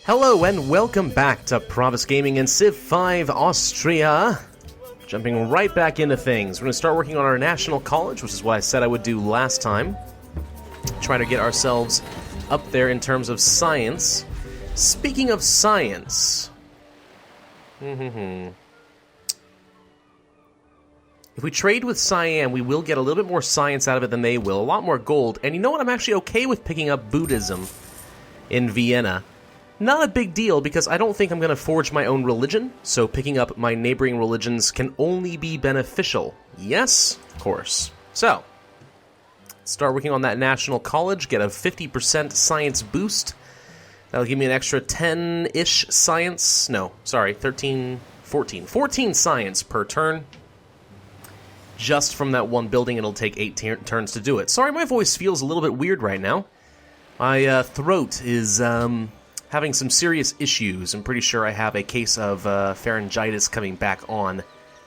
Hello and welcome back to Pravus Gaming in Civ 5 Austria. Jumping right back into things. We're going to start working on our National College, which is what I said I would do last time. Try to get ourselves up there in terms of science. Speaking of science... If we trade with Siam, we will get a little bit more science out of it than they will. A lot more gold. And you know what? I'm actually okay with picking up Buddhism in Vienna. Not a big deal, because I don't think I'm going to forge my own religion, so picking up my neighboring religions can only be beneficial. Yes, of course. So, start working on that National College, get a 50% science boost. That'll give me an extra 10-ish science. No, sorry, 13, 14. 14 science per turn. Just from that one building, it'll take 8 turns to do it. Sorry, my voice feels a little bit weird right now. My throat is having some serious issues. I'm pretty sure I have a case of pharyngitis coming back on.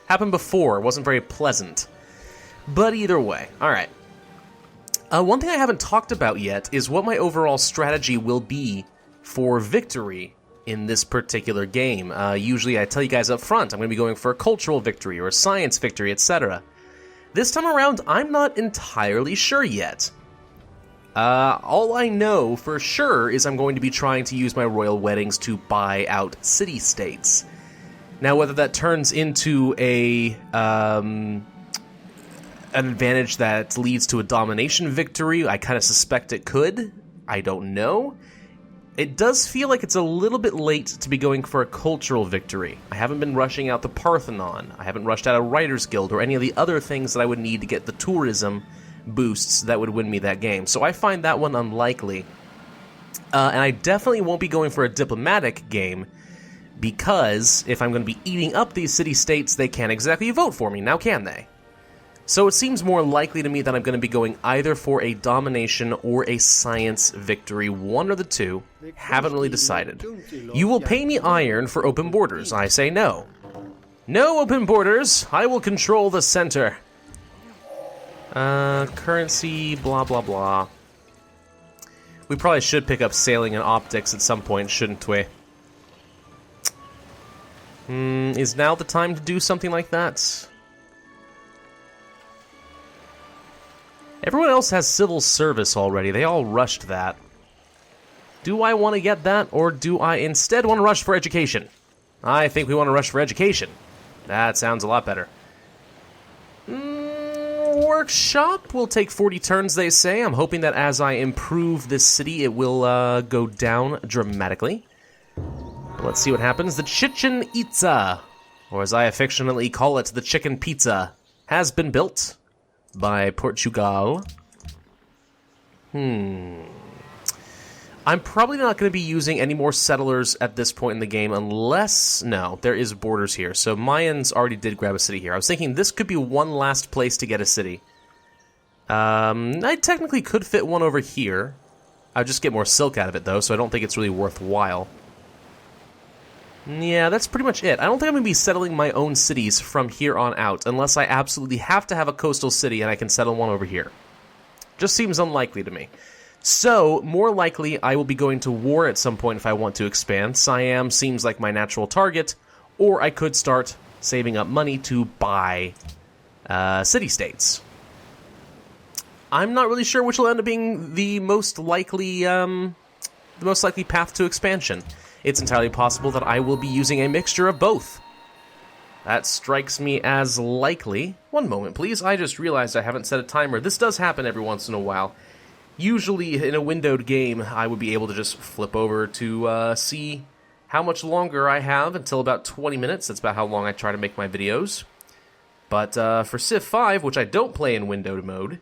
Happened before, wasn't very pleasant. But either way, alright. One thing I haven't talked about yet is what my overall strategy will be for victory in this particular game. Usually I tell you guys up front, I'm going to be going for a cultural victory or a science victory, etc. This time around, I'm not entirely sure yet. All I know for sure is I'm going to be trying to use my royal weddings to buy out city-states. Now, whether that turns into an advantage that leads to a domination victory, I kind of suspect it could. I don't know. It does feel like it's a little bit late to be going for a cultural victory. I haven't been rushing out the Parthenon. I haven't rushed out a Writers Guild or any of the other things that I would need to get the tourism boosts that would win me that game. So I find that one unlikely. And I definitely won't be going for a diplomatic game, because if I'm going to be eating up these city-states, they can't exactly vote for me, now can they? So it seems more likely to me that I'm going to be going either for a domination or a science victory, one or the two. Haven't really decided. You will pay me iron for open borders. I say no. No open borders. I will control the center. Currency, blah, blah, blah. We probably should pick up sailing and optics at some point, shouldn't we? Is now the time to do something like that? Everyone else has civil service already. They all rushed that. Do I want to get that, or do I instead want to rush for education? I think we want to rush for education. That sounds a lot better. Workshop will take 40 turns, they say. I'm hoping that as I improve this city, it will go down dramatically. But let's see what happens. The Chichen Itza, or as I affectionately call it, the chicken pizza, has been built by Portugal. I'm probably not going to be using any more settlers at this point in the game unless... No, there is borders here. So Mayans already did grab a city here. I was thinking this could be one last place to get a city. I technically could fit one over here. I'd just get more silk out of it, though, so I don't think it's really worthwhile. Yeah, that's pretty much it. I don't think I'm going to be settling my own cities from here on out, unless I absolutely have to have a coastal city and I can settle one over here. Just seems unlikely to me. So, more likely, I will be going to war at some point if I want to expand. Siam seems like my natural target, or I could start saving up money to buy city-states. I'm not really sure which will end up being the most likely path to expansion. It's entirely possible that I will be using a mixture of both. That strikes me as likely. One moment, please. I just realized I haven't set a timer. This does happen every once in a while. Usually, in a windowed game, I would be able to just flip over to see how much longer I have until about 20 minutes. That's about how long I try to make my videos. But for Civ 5, which I don't play in windowed mode,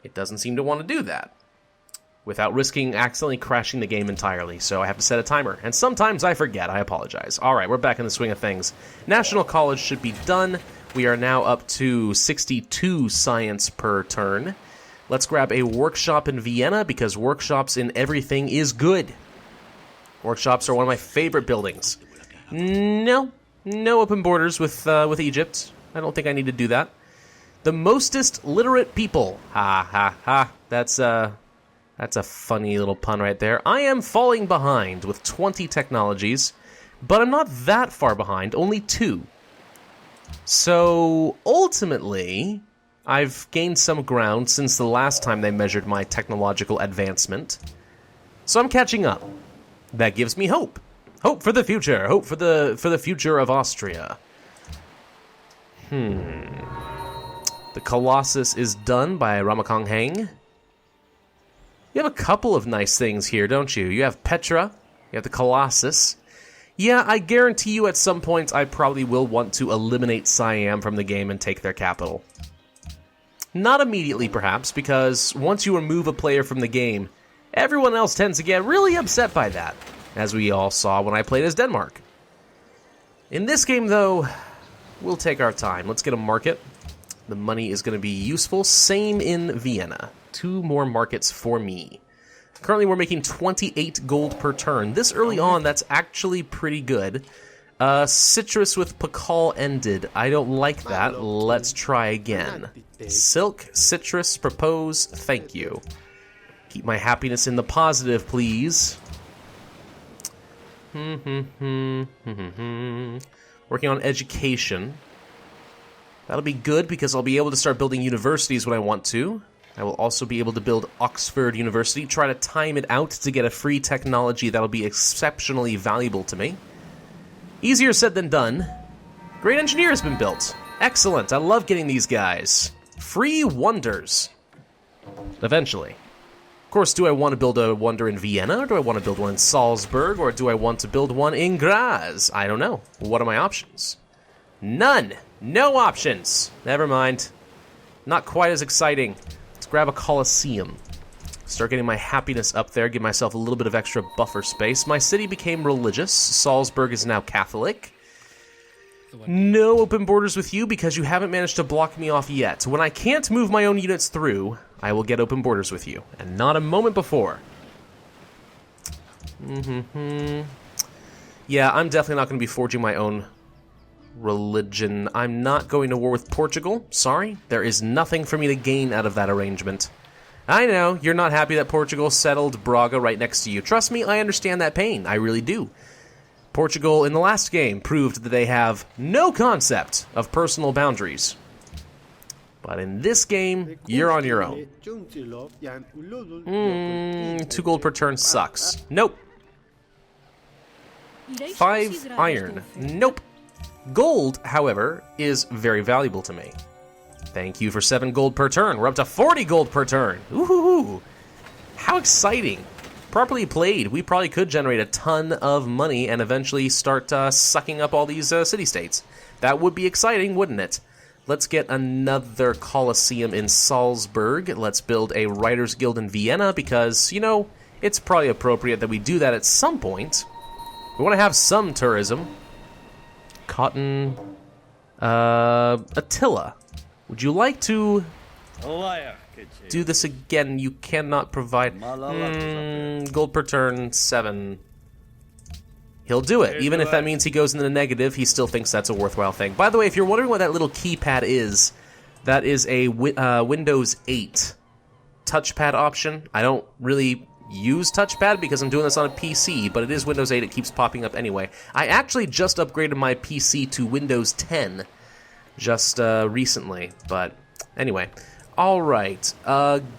it doesn't seem to want to do that without risking accidentally crashing the game entirely, so I have to set a timer. And sometimes I forget, I apologize. Alright, we're back in the swing of things. National College should be done. We are now up to 62 science per turn. Let's grab a workshop in Vienna, because workshops in everything is good. Workshops are one of my favorite buildings. No open borders with Egypt. I don't think I need to do that. The mostest literate people. Ha ha ha. That's That's a funny little pun right there. I am falling behind with 20 technologies, but I'm not that far behind, only 2. So, ultimately, I've gained some ground since the last time they measured my technological advancement. So I'm catching up. That gives me hope. Hope for the future. Hope for the future of Austria. The Colossus is done by Ramakonghang. You have a couple of nice things here, don't you? You have Petra, you have the Colossus. Yeah, I guarantee you at some point I probably will want to eliminate Siam from the game and take their capital. Not immediately, perhaps, because once you remove a player from the game, everyone else tends to get really upset by that, as we all saw when I played as Denmark. In this game, though, we'll take our time. Let's get a market. The money is going to be useful. Same in Vienna. 2 more markets for me. Currently, we're making 28 gold per turn. This early on, that's actually pretty good. Citrus with Pakal ended. I don't like that. Let's try again. Silk, citrus, propose, thank you. Keep my happiness in the positive, please. Working on education. That'll be good because I'll be able to start building universities when I want to. I will also be able to build Oxford University, try to time it out to get a free technology that'll be exceptionally valuable to me. Easier said than done. Great engineer has been built. Excellent, I love getting these guys. Free wonders. Eventually. Of course, do I want to build a wonder in Vienna, or do I want to build one in Salzburg, or do I want to build one in Graz? I don't know. What are my options? None! No options! Never mind. Not quite as exciting. Let's grab a Colosseum. Start getting my happiness up there, give myself a little bit of extra buffer space. My city became religious. Salzburg is now Catholic. No open borders with you because you haven't managed to block me off yet. When I can't move my own units through, I will get open borders with you. And not a moment before. Yeah, I'm definitely not going to be forging my own religion. I'm not going to war with Portugal. Sorry. There is nothing for me to gain out of that arrangement. I know, you're not happy that Portugal settled Braga right next to you. Trust me, I understand that pain. I really do. Portugal, in the last game, proved that they have no concept of personal boundaries. But in this game, you're on your own. 2 gold per turn sucks. Nope. 5 iron. Nope. Gold, however, is very valuable to me. Thank you for 7 gold per turn. We're up to 40 gold per turn. Ooh, how exciting. Properly played, we probably could generate a ton of money and eventually start sucking up all these city-states. That would be exciting, wouldn't it? Let's get another Colosseum in Salzburg. Let's build a Writers Guild in Vienna because, you know, it's probably appropriate that we do that at some point. We want to have some tourism. Cotton... Attila. Would you like to do this again? You cannot provide... gold per turn, 7. He'll do it. Even if that means he goes into the negative, he still thinks that's a worthwhile thing. By the way, if you're wondering what that little keypad is, that is a Windows 8 touchpad option. I don't really use touchpad because I'm doing this on a PC, but it is Windows 8. It keeps popping up anyway. I actually just upgraded my PC to Windows 10 just recently, but anyway. Alright,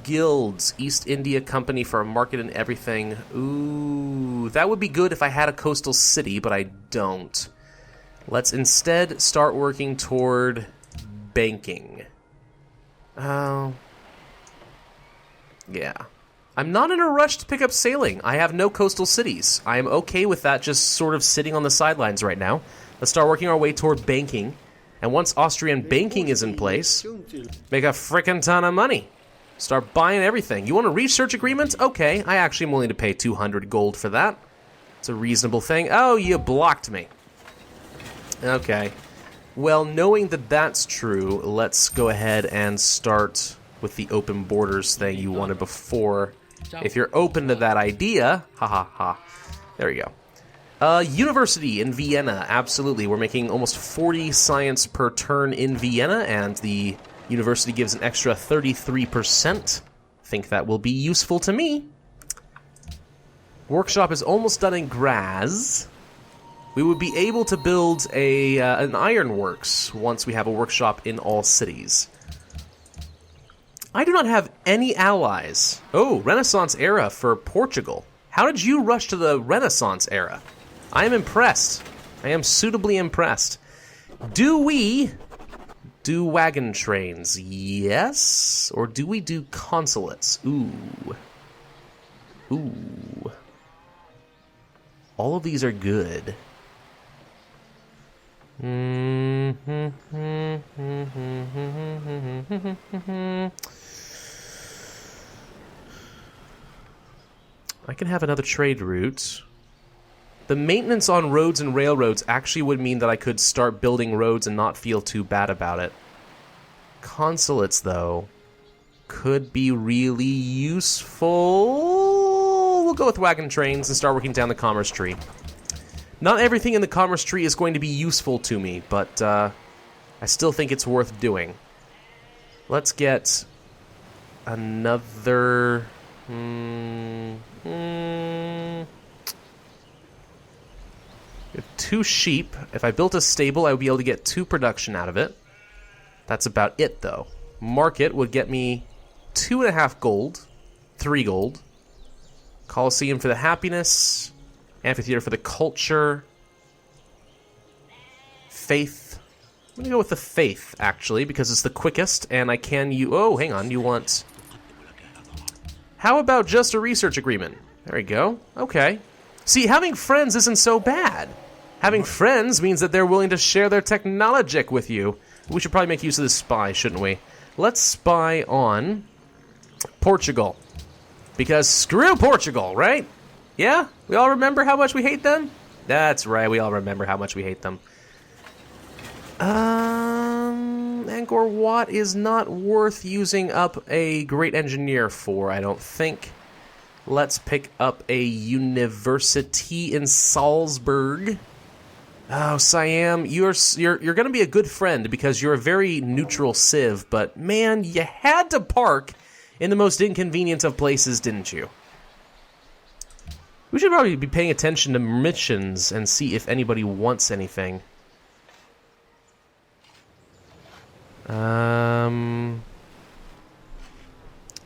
guilds, East India Company for a market and everything. Ooh, that would be good if I had a coastal city, but I don't. Let's instead start working toward banking. Yeah. I'm not in a rush to pick up sailing. I have no coastal cities. I am okay with that just sort of sitting on the sidelines right now. Let's start working our way toward banking. And once Austrian banking is in place, make a frickin' ton of money. Start buying everything. You want a research agreement? Okay, I actually am willing to pay 200 gold for that. It's a reasonable thing. Oh, you blocked me. Okay. Well, knowing that that's true, let's go ahead and start with the open borders thing you wanted before. If you're open to that idea, there we go. University in Vienna, absolutely. We're making almost 40 science per turn in Vienna, and the university gives an extra 33%. Think that will be useful to me. Workshop is almost done in Graz. We would be able to build an ironworks once we have a workshop in all cities. I do not have any allies. Oh, Renaissance era for Portugal. How did you rush to the Renaissance era? I am impressed. I am suitably impressed. Do we do wagon trains? Yes. Or do we do consulates? Ooh. Ooh. All of these are good. I can have another trade route. The maintenance on roads and railroads actually would mean that I could start building roads and not feel too bad about it. Consulates, though, could be really useful. We'll go with wagon trains and start working down the commerce tree. Not everything in the commerce tree is going to be useful to me, but I still think it's worth doing. Let's get another... We have 2 sheep. If I built a stable, I would be able to get 2 production out of it. That's about it, though. Market would get me 2.5 gold, 3 gold. Colosseum for the happiness. Amphitheater for the culture. Faith. I'm going to go with the faith, actually, because it's the quickest, and I can use... Oh, hang on, you want... How about just a research agreement? There we go. Okay. See, having friends isn't so bad. Having friends means that they're willing to share their technology with you. We should probably make use of this spy, shouldn't we? Let's spy on Portugal. Because screw Portugal, right? Yeah? We all remember how much we hate them? That's right, we all remember how much we hate them. Angkor Wat is not worth using up a great engineer for, I don't think. Let's pick up a university in Salzburg. Oh, Siam, you're going to be a good friend because you're a very neutral civ, but man, you had to park in the most inconvenient of places, didn't you? We should probably be paying attention to missions and see if anybody wants anything.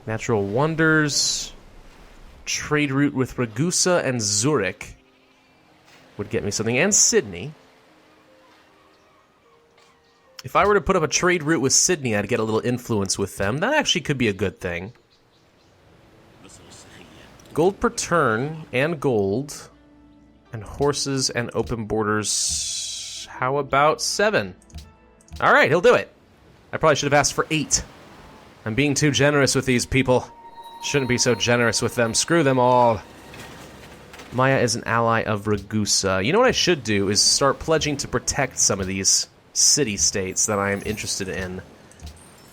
Natural wonders. Trade route with Ragusa and Zurich would get me something, and Sydney. If I were to put up a trade route with Sydney, I'd get a little influence with them. That actually could be a good thing. Gold per turn, and gold, and horses, and open borders. How about 7? Alright, he'll do it. I probably should have asked for 8. I'm being too generous with these people. Shouldn't be so generous with them. Screw them all. Maya is an ally of Ragusa. You know what I should do is start pledging to protect some of these city-states that I am interested in.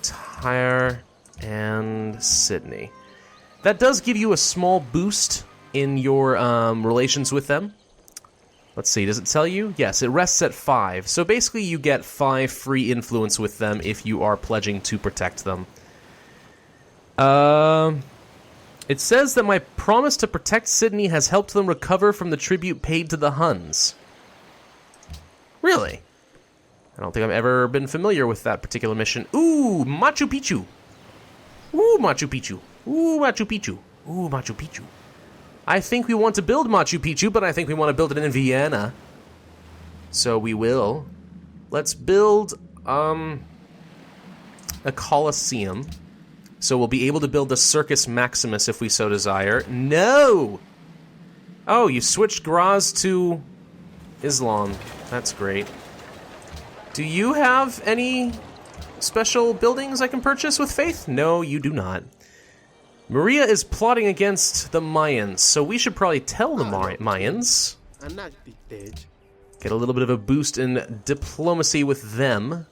Tyre and Sydney. That does give you a small boost in your relations with them. Let's see, does it tell you? Yes, it rests at 5. So basically you get 5 free influence with them if you are pledging to protect them. It says that my promise to protect Sydney has helped them recover from the tribute paid to the Huns. Really? I don't think I've ever been familiar with that particular mission. Ooh, Machu Picchu. Ooh, Machu Picchu. Ooh, Machu Picchu. Ooh, Machu Picchu. I think we want to build Machu Picchu, but I think we want to build it in Vienna. So we will. Let's build a Colosseum. So we'll be able to build the Circus Maximus if we so desire. No! Oh, you switched Graz to Islam. That's great. Do you have any special buildings I can purchase with faith? No, you do not. Maria is plotting against the Mayans, so we should probably tell the Mayans. Get a little bit of a boost in diplomacy with them.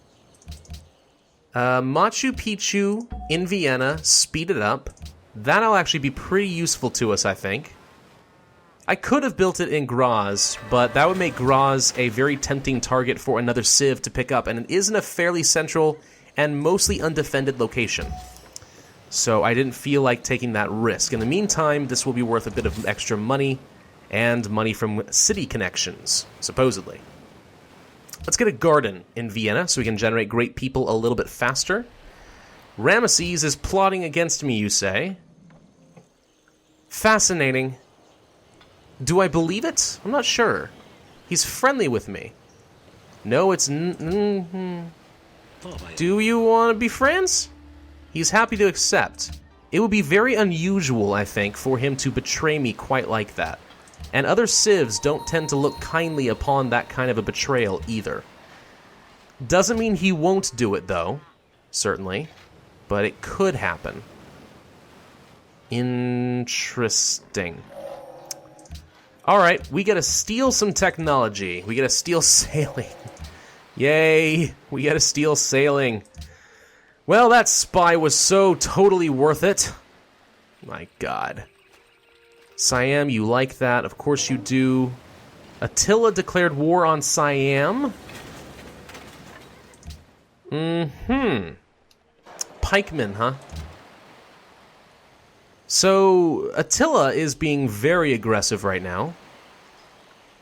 Machu Picchu in Vienna, speed it up. That'll actually be pretty useful to us, I think. I could have built it in Graz, but that would make Graz a very tempting target for another civ to pick up, and it is in a fairly central and mostly undefended location. So I didn't feel like taking that risk. In the meantime, this will be worth a bit of extra money and money from city connections, supposedly. Let's get a garden in Vienna so we can generate great people a little bit faster. Ramesses is plotting against me, you say? Fascinating. Do I believe it? I'm not sure. He's friendly with me. No, it's... Do you want to be friends? He's happy to accept. It would be very unusual, I think, for him to betray me quite like that. And other civs don't tend to look kindly upon that kind of a betrayal either. Doesn't mean he won't do it, though. Certainly. But it could happen. Interesting. Alright, we gotta steal some technology. We gotta steal sailing. Yay! We gotta steal sailing. Well, that spy was so totally worth it. My god. Siam, you like that. Of course you do. Attila declared war on Siam. Pikemen, huh? So, Attila is being very aggressive right now.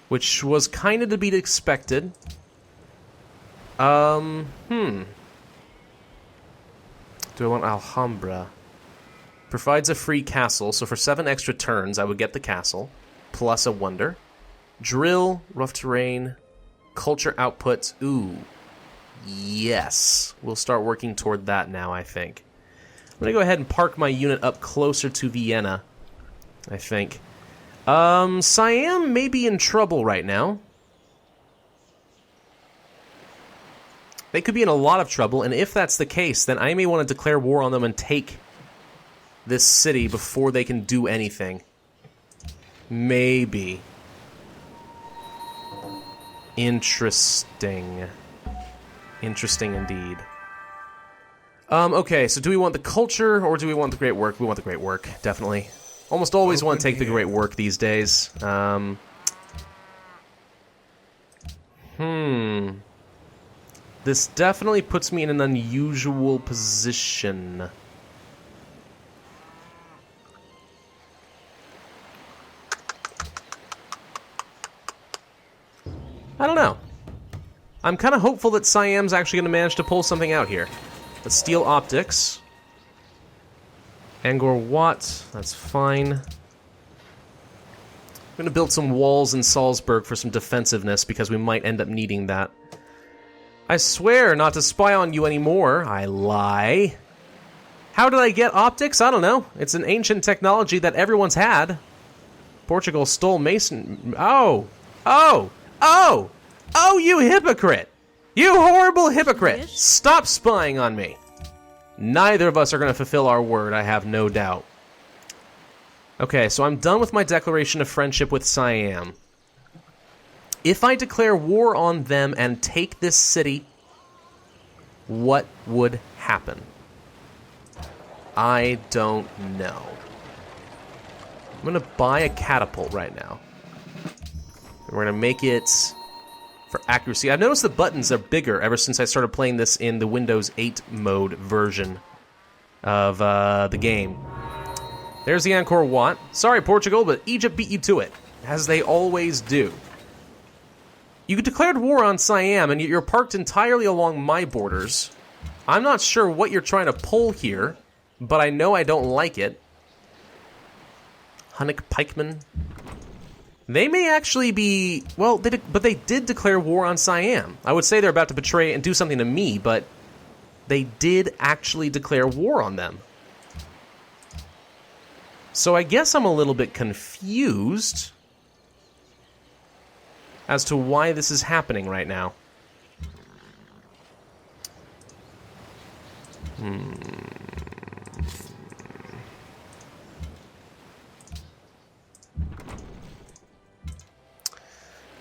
Which was kind of to be expected. Do I want Alhambra? Provides a free castle, so for 7 extra turns I would get the castle. Plus a wonder. Drill, rough terrain, culture output. Ooh. Yes. We'll start working toward that now, I think. I'm gonna go ahead and park my unit up closer to Vienna, I think. Siam may be in trouble right now. They could be in a lot of trouble, and if that's the case, then I may want to declare war on them and take this city before they can do anything. Maybe. Interesting. Interesting indeed. Okay, so do we want the culture, or do we want the great work? We want the great work, definitely. Almost always want to take the great work these days. This definitely puts me in an unusual position. I don't know. I'm kind of hopeful that Siam's actually going to manage to pull something out here. Let's steal optics. Angkor Wat, that's fine. I'm going to build some walls in Salzburg for some defensiveness because we might end up needing that. I swear not to spy on you anymore. I lie. How did I get optics? I don't know. It's an ancient technology that everyone's had. Portugal stole Mason... Oh! Oh! Oh! Oh, you hypocrite! You horrible hypocrite! Stop spying on me! Neither of us are going to fulfill our word, I have no doubt. Okay, so I'm done with my declaration of friendship with Siam. If I declare war on them and take this city, what would happen? I don't know. I'm going to buy a catapult right now. We're going to make it for accuracy. I've noticed the buttons are bigger ever since I started playing this in the Windows 8 mode version of the game. There's the Angkor Wat. Sorry, Portugal, but Egypt beat you to it, as they always do. You declared war on Siam, and you're parked entirely along my borders. I'm not sure what you're trying to pull here, but I know I don't like it. Hunnic pikemen. They may actually be... Well, but they did declare war on Siam. I would say they're about to betray and do something to me, but they did actually declare war on them. So I guess I'm a little bit confused as to why this is happening right now.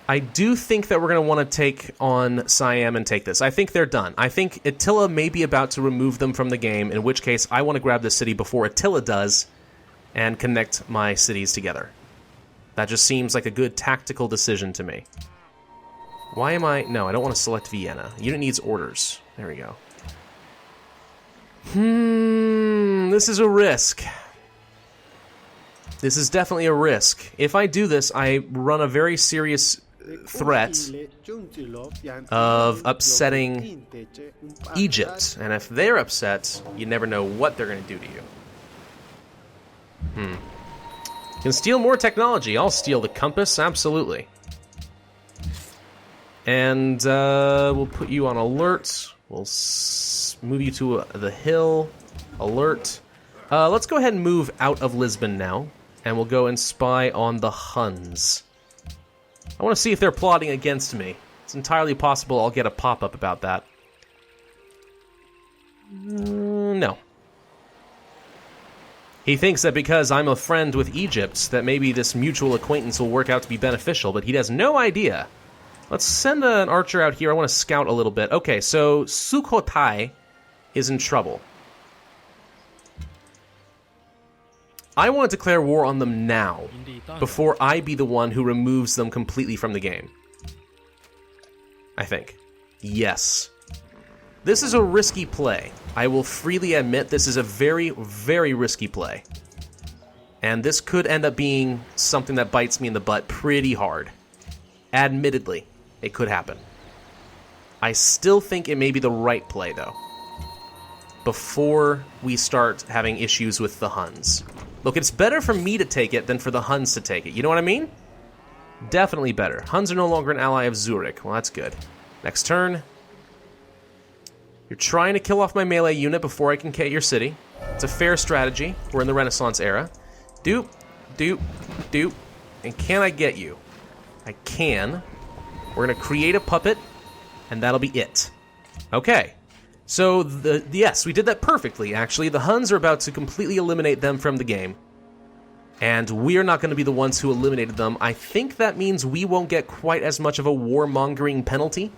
I do think that we're going to want to take on Siam and take this. I think they're done. I think Attila may be about to remove them from the game, in which case I want to grab this city before Attila does and connect my cities together. That just seems like a good tactical decision to me. Why am I... No, I don't want to select Vienna. Unit needs orders. There we go. This is a risk. This is definitely a risk. If I do this, I run a very serious threat of upsetting Egypt. And if they're upset, you never know what they're going to do to you. Can steal more technology. I'll steal the compass, absolutely. And we'll put you on alert. We'll move you to the hill. Alert. Let's go ahead and move out of Lisbon now. And we'll go and spy on the Huns. I want to see if they're plotting against me. It's entirely possible I'll get a pop-up about that. No. He thinks that because I'm a friend with Egypt, that maybe this mutual acquaintance will work out to be beneficial, but he has no idea. Let's send an archer out here. I want to scout a little bit. Okay, so Sukhothai is in trouble. I want to declare war on them now, before I be the one who removes them completely from the game. I think. Yes. This is a risky play. I will freely admit this is a very, very risky play. And this could end up being something that bites me in the butt pretty hard. Admittedly, it could happen. I still think it may be the right play, though, before we start having issues with the Huns. Look, it's better for me to take it than for the Huns to take it. You know what I mean? Definitely better. Huns are no longer an ally of Zurich. Well, that's good. Next turn. You're trying to kill off my melee unit before I can get your city. It's a fair strategy. We're in the Renaissance era. Doop, doop, doop. And can I get you? I can. We're going to create a puppet, and that'll be it. Okay. So, yes, we did that perfectly, actually. The Huns are about to completely eliminate them from the game. And we're not going to be the ones who eliminated them. I think that means we won't get quite as much of a warmongering penalty.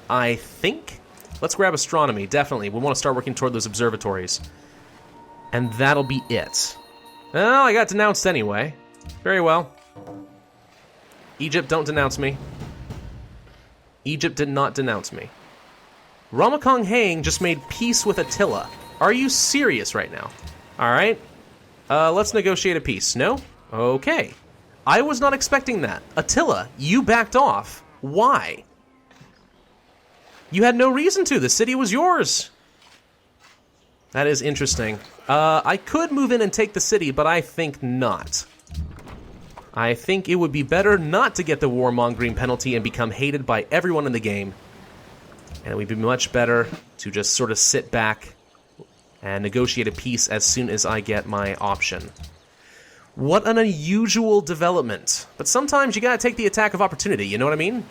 I think. Let's grab astronomy, definitely. We want to start working toward those observatories. And that'll be it. Well, I got denounced anyway. Very well. Egypt, don't denounce me. Egypt did not denounce me. Ramakong Hang just made peace with Attila. Are you serious right now? Alright. Let's negotiate a peace. No? Okay. I was not expecting that. Attila, you backed off. Why? You had no reason to. The city was yours. That is interesting. I could move in and take the city, but I think not. I think it would be better not to get the warmongering penalty and become hated by everyone in the game. And it would be much better to just sort of sit back and negotiate a peace as soon as I get my option. What an unusual development. But sometimes you gotta take the attack of opportunity, you know what I mean?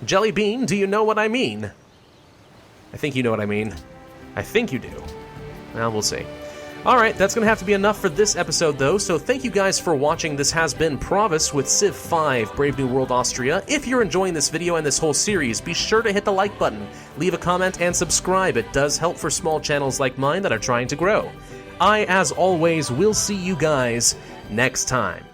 Jelly Bean, do you know what I mean? I think you know what I mean. I think you do. Well, we'll see. Alright, that's going to have to be enough for this episode, though, so thank you guys for watching. This has been Pravus with Civ 5, Brave New World Austria. If you're enjoying this video and this whole series, be sure to hit the like button, leave a comment, and subscribe. It does help for small channels like mine that are trying to grow. I, as always, will see you guys next time.